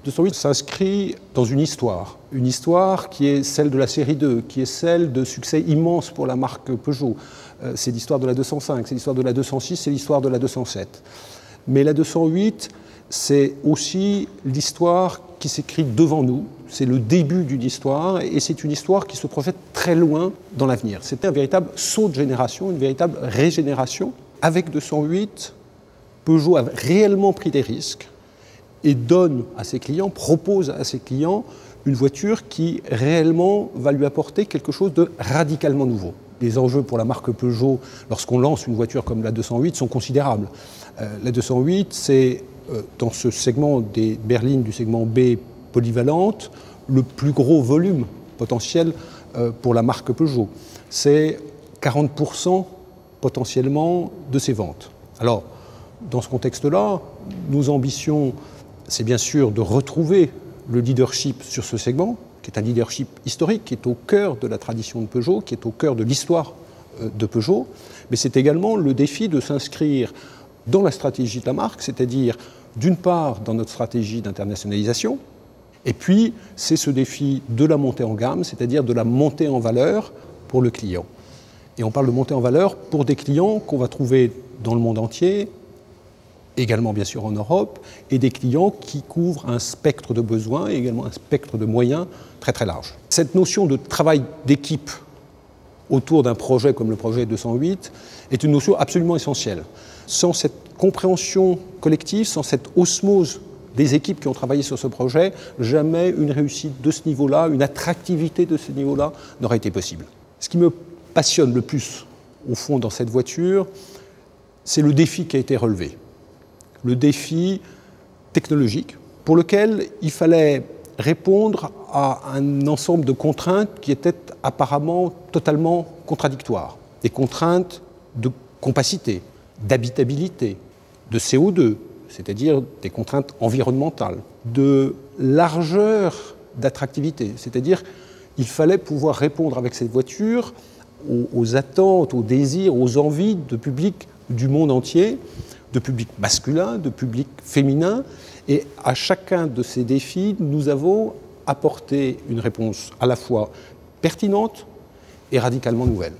208 s'inscrit dans une histoire qui est celle de la série 2, qui est celle de succès immense pour la marque Peugeot. C'est l'histoire de la 205, c'est l'histoire de la 206, c'est l'histoire de la 207. Mais la 208, c'est aussi l'histoire qui s'écrit devant nous, c'est le début d'une histoire, et c'est une histoire qui se projette très loin dans l'avenir. C'est un véritable saut de génération, une véritable régénération. Avec 208, Peugeot a réellement pris des risques et donne à ses clients, propose à ses clients une voiture qui réellement va lui apporter quelque chose de radicalement nouveau. Les enjeux pour la marque Peugeot, lorsqu'on lance une voiture comme la 208, sont considérables. La 208, c'est dans ce segment des berlines du segment B polyvalente, le plus gros volume potentiel pour la marque Peugeot. C'est 40% potentiellement de ses ventes. Alors, dans ce contexte-là, nos ambitions, c'est bien sûr de retrouver le leadership sur ce segment, qui est un leadership historique, qui est au cœur de la tradition de Peugeot, qui est au cœur de l'histoire de Peugeot, mais c'est également le défi de s'inscrire dans la stratégie de la marque, c'est-à-dire d'une part dans notre stratégie d'internationalisation, et puis c'est ce défi de la montée en gamme, c'est-à-dire de la montée en valeur pour le client. Et on parle de montée en valeur pour des clients qu'on va trouver dans le monde entier, également bien sûr en Europe, et des clients qui couvrent un spectre de besoins et également un spectre de moyens très très large. Cette notion de travail d'équipe autour d'un projet comme le projet 208 est une notion absolument essentielle. Sans cette compréhension collective, sans cette osmose des équipes qui ont travaillé sur ce projet, jamais une réussite de ce niveau-là, une attractivité de ce niveau-là n'aurait été possible. Ce qui me passionne le plus, au fond, dans cette voiture, c'est le défi qui a été relevé. Le défi technologique pour lequel il fallait répondre à un ensemble de contraintes qui étaient apparemment totalement contradictoires. Des contraintes de compacité, d'habitabilité, de CO2, c'est-à-dire des contraintes environnementales, de largeur d'attractivité, c'est-à-dire qu'il fallait pouvoir répondre avec cette voiture aux attentes, aux désirs, aux envies de publics du monde entier, de public masculin, de public féminin, et à chacun de ces défis, nous avons apporté une réponse à la fois pertinente et radicalement nouvelle.